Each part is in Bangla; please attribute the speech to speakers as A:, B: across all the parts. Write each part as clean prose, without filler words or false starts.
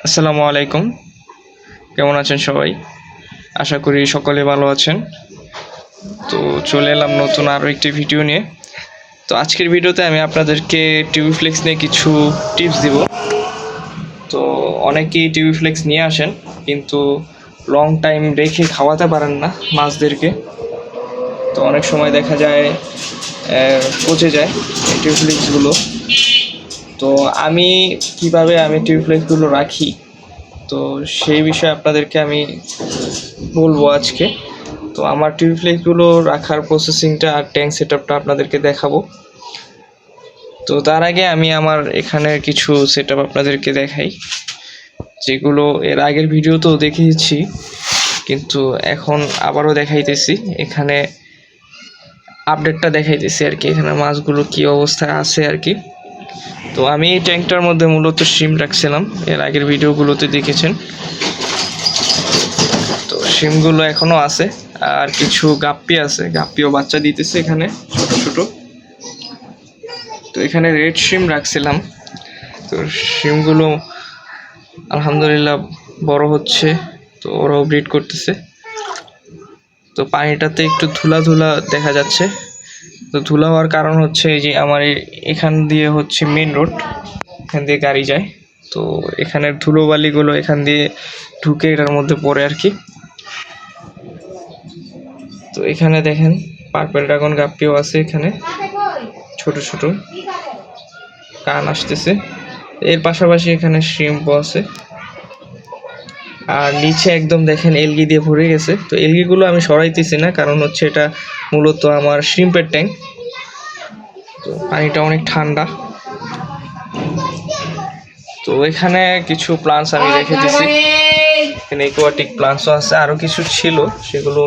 A: আসসালামু আলাইকুম। কেমন আছেন সবাই? আশা করি সকলে ভালো আছেন। তো চলে এলাম নতুন আরও একটি ভিডিও নিয়ে। তো আজকের ভিডিওতে আমি আপনাদেরকে টিউবিফ্লেক্স নিয়ে কিছু টিপস দিব। তো অনেকেই টিউবিফ্লেক্স নিয়ে আসেন, কিন্তু লং টাইম রেখে খাওয়াতে পারেন না মাছদেরকে। তো অনেক সময় দেখা যায় পচে যায় এই টিউবিফ্লেক্সগুলো। তো আমি কিভাবে টিউবিফ্লেক্সগুলো রাখি, তো সেই বিষয়ে আপনাদেরকে আমি বলবো আজকে। তো আমার টিউবফ্লেক্সগুলো রাখার প্রসেসিংটা আর ট্যাঙ্ক সেটআপটা আপনাদেরকে দেখাবো। তো তার আগে আমি আমার এখানে কিছু সেটআপ আপনাদেরকে দেখাই, যেগুলো এর আগের ভিডিওতেও দেখিয়েছি, কিন্তু এখন আবারও দেখাইতেছি। এখানে আপডেটটা দেখাইতেছি আর কি, এখানে মাছগুলো কি অবস্থায় আছে আর কি। তো আমি এই ট্যাঙ্কটার মধ্যে মূলত শিম রাখছিলাম, এর আগের ভিডিওগুলোতে দেখেছেন। তো শিমগুলো এখনও আছে, আর কিছু গাপ্পি আছে, গাপ্পিও বাচ্চা দিতেছে এখানে ছোট ছোট। তো এখানে রেড শিম রাখছিলাম। তো শিমগুলো আলহামদুলিল্লাহ বড় হচ্ছে, তো ওরাও ব্রিড করতেছে। তো পানিটাতে একটু ধুলা ধুলা দেখা যাচ্ছে। তো ধুলা হওয়ার কারণ হচ্ছে যে আমার এখান দিয়ে হচ্ছে মেন রোড, এখান দিয়ে গাড়ি যায়। তো এখানের ধুলোবালিগুলো এখান দিয়ে ঢুকে এটার মধ্যে পড়ে আর কি। তো এখানে দেখেন পার্পেল ড্রাগন গাপ্পিও আছে, এখানে ছোট ছোট কান আসতেছে। এর পাশাপাশি এখানে শ্রিম্পও আছে। আর নিচে একদম দেখেন এলগি দিয়ে ভরে গেছে। তো এলগিগুলো আমি সরাইতেছি না, কারণ হচ্ছে এটা মূলত আমার শ্রিম্পের ট্যাঙ্ক। তো পানিটা অনেক ঠান্ডা। তো এখানে কিছু প্লান্টস আমি রেখে দিছি, এখানে একুয়াটিক প্লান্টসও আছে, আরও কিছু ছিল সেগুলো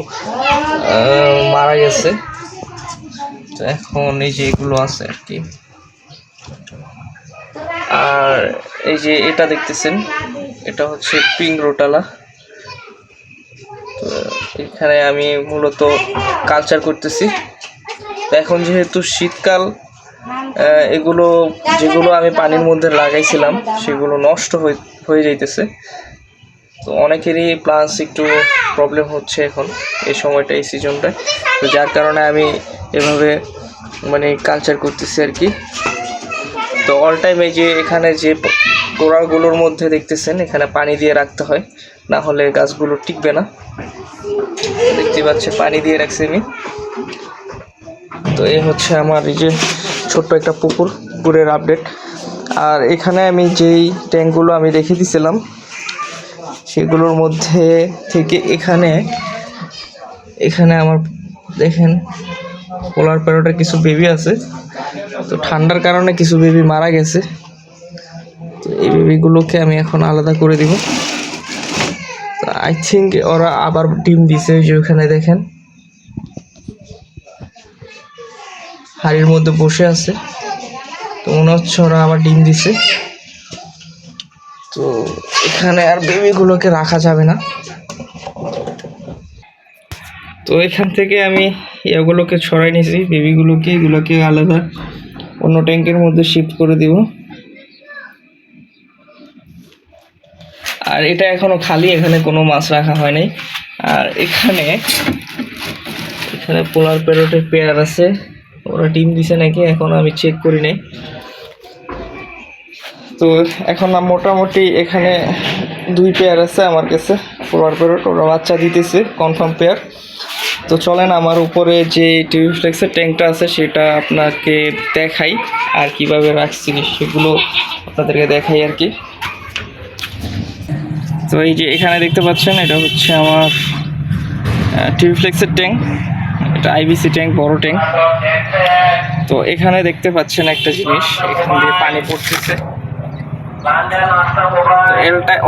A: মারা গেছে। তো এখন এই যে এগুলো আছে আর কি। আর এই যে এটা দেখতেছেন, এটা হচ্ছে পিঙ্ক রোটালা। তো এখানে আমি মূলত কালচার করতেছি। তো এখন যেহেতু শীতকাল, এগুলো যেগুলো আমি পানির মধ্যে লাগাইছিলাম সেগুলো নষ্ট হয়ে যাইতেছে। তো অনেকেরই প্লাস একটু প্রবলেম হচ্ছে এখন এই সময়টা, এই সিজনটায়। তো যার কারণে আমি এভাবে কালচার করতেছি আর কি। তো অল টাইম এই যে এখানে যে গোড়াগুলোর মধ্যে দেখতেছেন, এখানে পানি দিয়ে রাখতে হয়, না হলে গাছগুলো টিকবে না। দেখতে পাচ্ছেন পানি দিয়ে রাখছি আমি। তো এই হচ্ছে আমার এই যে ছোট্ট একটা পুকুরের আপডেট। আর এখানে আমি যেই ট্যাঙ্কগুলো আমি রেখে দিয়েছিলাম সেগুলোর মধ্যে থেকে এখানে আমার দেখেন পোলার প্যারটের কিছু বেবি আছে। তো ঠান্ডার কারণে কিছু বেবি মারা গেছে। তো এই বেবিগুলোকে আমি এখন আলাদা করে দিব। তো আই থিঙ্ক ওরা আবার ডিম দিছে, যে ওখানে দেখেন হাড়ির মধ্যে বসে আছে। তো মনে হচ্ছে ওরা আবার ডিম দিছে। তো এখানে আর বেবিগুলোকে রাখা যাবে না। তো এখান থেকে আমি এগুলোকে ছড়াই নিয়েছি, এগুলোকে আলাদা অন্য ট্যাঙ্কের মধ্যে শিফট করে দিব। আর এটা এখনো খালি, এখানে কোনো মাছ রাখা হয় নাই। আর এখানে পোলার প্যারটের পেয়ার আছে, ওরা ডিম দিছে নাকি এখন আমি চেক করি নাই। তো এখন মোটামুটি এখানে 2 পেয়ার আছে আমার কাছে পোলার প্যারট, ওরা বাচ্চা দিতেছে কনফার্ম পেয়ার। তো চলেন আমার উপরে যে টিউবফ্লেক্সের ট্যাঙ্কটা আছে সেটা আপনাকে দেখাই, আর কিভাবে রাখছি সেগুলো আপনাদেরকে দেখাই আর কি। তো এই যে এখানে দেখতে পাচ্ছেন, এটা হচ্ছে আমার টিউবফ্লেক্সের ট্যাঙ্ক, এটা আইবিসি ট্যাঙ্ক, বড় ট্যাঙ্ক। তো এখানে দেখতে পাচ্ছেন একটা জিনিস, এখান দিয়ে পানি পড়তেছে।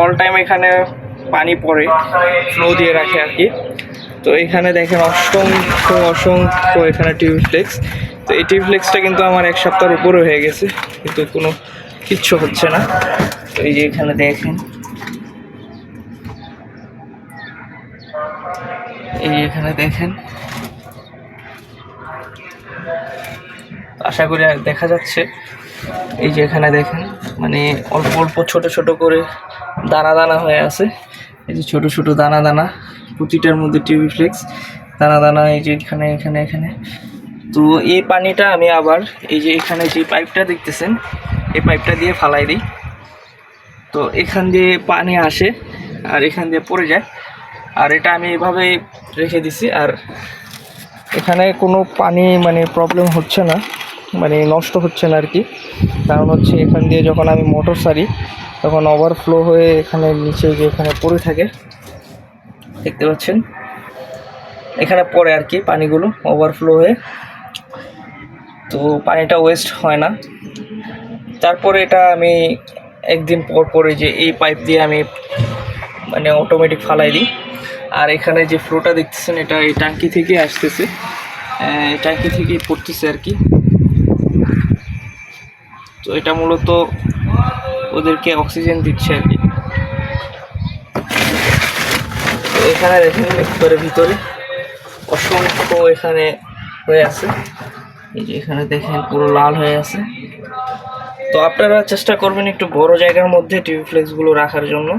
A: অল টাইম এখানে পানি পড়ে, ফ্লো দিয়ে রাখে আর কি। তো এখানে দেখেন অসংখ্য এখানে টিউবফ্লেক্স। তো এই টিউবফ্লেক্সটা কিন্তু আমার 1 সপ্তাহের উপরে হয়ে গেছে, কিন্তু কিচ্ছু হচ্ছে না। তো এই যে এখানে দেখেন, আশা করি দেখা যাচ্ছে। এই যে এখানে দেখেন মানে অল্প অল্প ছোট ছোট করে দানা দানা হয়ে আছে। এই যে ছোট ছোট দানা দানা, প্রতিটার মধ্যে টিউবি ফ্লেক্স দানা দানা, এই যে এখানে এখানে এখানে। তো এই পানিটা আমি আবার এই যে এখানে যে পাইপটা দেখতেছেন, এই পাইপটা দিয়ে ফালাই দিই। তো এখান দিয়ে পানি আসে আর এখান দিয়ে পড়ে যায়। আর এটা আমি এভাবে রেখে দিছি। আর এখানে কোনো পানি মানে প্রবলেম হচ্ছে না, মানে নষ্ট হচ্ছে না আর কি। কারণ হচ্ছে এখান দিয়ে যখন আমি মোটর সারি তখন ওভারফ্লো হয়ে এখানে নিচে যে এখানে পড়ে থাকে, দেখতে পাচ্ছেন এখানে পড়ে আর কি পানিগুলো ওভারফ্লো হয়ে। তো পানিটা ওয়েস্ট হয় না। তারপরে এটা আমি একদিন পর পরে যে এই পাইপ দিয়ে আমি মানে অটোমেটিক ফালাই দিই। আর এখানে যে ফ্লোটা দেখতেছেন এটা এই ট্যাঙ্কি থেকে আসতেছে, ট্যাঙ্কি থেকে পড়তেছে আর কি। তো এটা মূলত ওদেরকে অক্সিজেন দিচ্ছে আর কি। তো এখানে দেখেন ভিতরে অসংখ্য এখানে হয়ে আছে, এই যে এখানে দেখেন পুরো লাল হয়ে আছে। তো আপনারা চেষ্টা করবেন একটু বড় জায়গার মধ্যে টিউব ফ্লেক্সগুলো রাখার জন্য।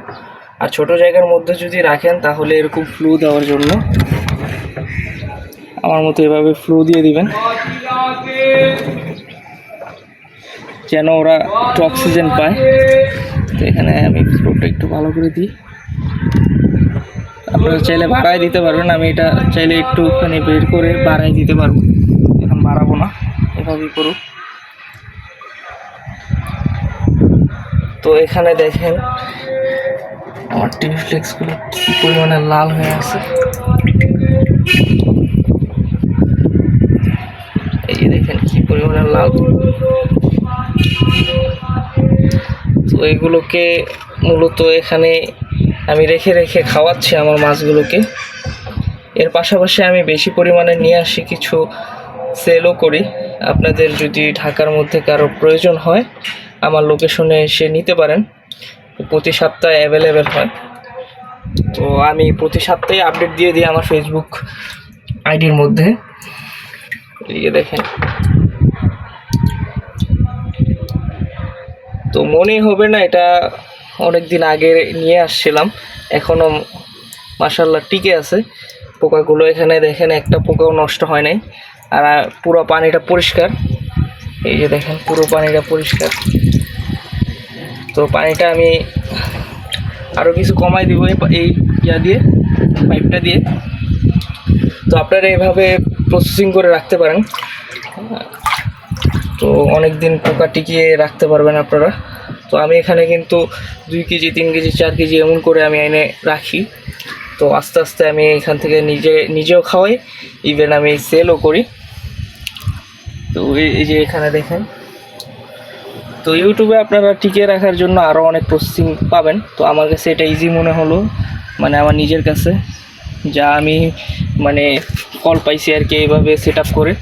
A: আর ছোট জায়গার মধ্যে যদি রাখেন তাহলে এরকম ফ্লু দেওয়ার জন্য আমার মতো এভাবে ফ্লু দিয়ে দিবেন, যেন ওরা একটু অক্সিজেন পায়। তো এখানে আমি ফ্লুটা একটু ভালো করে দিই। আপনারা চাইলে বাড়ায় দিতে পারবেন, আমি এটা চাইলে একটুখানি বের করে বাড়ায় দিতে পারবো। এখন বাড়াবো না, এভাবেই করুক। তো এখানে দেখেন আমার টিউব ফ্লেক্সগুলো কী পরিমাণে লাল হয়ে আছে। এই যে দেখেন কি পরিমাণে লাল। তো এগুলোকে মূলত এখানে আমি রেখে রেখে খাওয়াচ্ছি আমার মাছগুলোকে। এর পাশাপাশি আমি বেশি পরিমাণে নিয়ে আসি, কিছু সেলও করি। আপনাদের যদি ঢাকার মধ্যে কারো প্রয়োজন হয় আমার লোকেশনে এসে নিতে পারেন, প্রতি সপ্তাহে অ্যাভেলেবেল হয়। তো আমি প্রতি সপ্তাহে আপডেট দিয়ে দিই আমার ফেসবুক আইডির মধ্যে। এই দেখেন, তো মনে হবে না এটা অনেক দিন আগে নিয়ে আসছিলাম, এখনও মাশাআল্লাহ টিকে আছে পোকাগুলো। এখানে দেখেন একটা পোকাও নষ্ট হয় নাই। আর পুরো পানিটা পরিষ্কার, এই যে দেখেন পুরো পানিটা পরিষ্কার। তো পানিটা আমি আরও কিছু কমাই দিব এই ইয়া দিয়ে, পাইপটা দিয়ে। তো আপনারা এভাবে প্রসেসিং করে রাখতে পারেন, তো অনেক দিন পোকা টিকিয়ে রাখতে পারবেন আপনারা। তো আমি এখানে কিন্তু 2 কেজি 3 কেজি 4 কেজি এমন করে আমি এনে রাখি। তো আস্তে আস্তে আমি এখান থেকে নিজেও খাওয়াই, ইভেন আমি সেলও করি। তো এই যে এখানে দেখেন, তো ইউটিউবে আপনারা টিকিয়ে রাখার জন্য আরও অনেক প্রসেসিং পাবেন। তো আমার কাছে এটা ইজি মনে হলো, মানে আমার নিজের কাছে যা আমি মানে ফল পাইছি আর কি এইভাবে সেট আপ করে।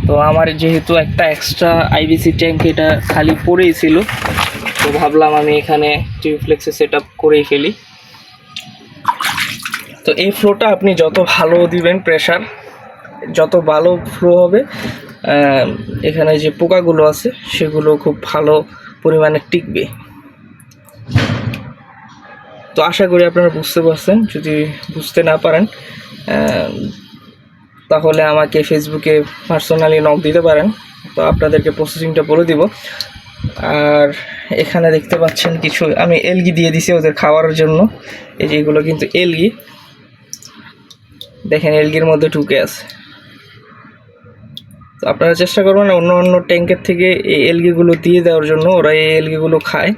A: তো আমার যেহেতু একটা এক্সট্রা আইবিসি ট্যাঙ্ক এটা খালি পড়েই ছিল, তো ভাবলাম আমি এখানে টিউব ফ্লেক্সে সেট আপ করেই ফেলি। তো এই ফ্লোটা আপনি যত ভালো দিবেন, প্রেশার যত ভালো ফ্লো হবে, এখানে যে পোকাগুলো আছে সেগুলো খুব ভালো পরিমাণে টিকবে। তো আশা করি আপনারা বুঝতে পারছেন। যদি বুঝতে না পারেন তাহলে আমাকে ফেসবুকে পার্সোনালি নক দিতে পারেন, তো আপনাদেরকে প্রসেসিংটা বলে দিব। আর এখানে দেখতে পাচ্ছেন কিছু আমি এলগি দিয়ে দিছি ওদের খাওয়ার জন্য। এই যে এগুলো কিন্তু এলগি, দেখেন এলগির মধ্যে ঢুকে আছে। তো আপনারা চেষ্টা করবেন অন্য অন্য ট্যাঙ্কের থেকে এই এলগিগুলো দিয়ে দেওয়ার জন্য, ওরা এই এলগিগুলো খায়।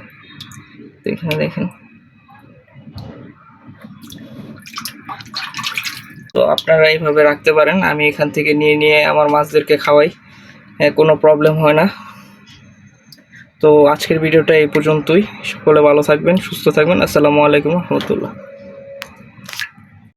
A: তো এখানে দেখেন, তো আপনারা এইভাবে রাখতে পারেন। আমি এখান থেকে নিয়ে নিয়ে আমার মাছদেরকে খাওয়াই, কোনো প্রবলেম হয় না। তো আজকের ভিডিওটা এই পর্যন্তই। সকলে ভালো থাকবেন, সুস্থ থাকবেন। আসসালামু আলাইকুম রহমতুল্লাহ।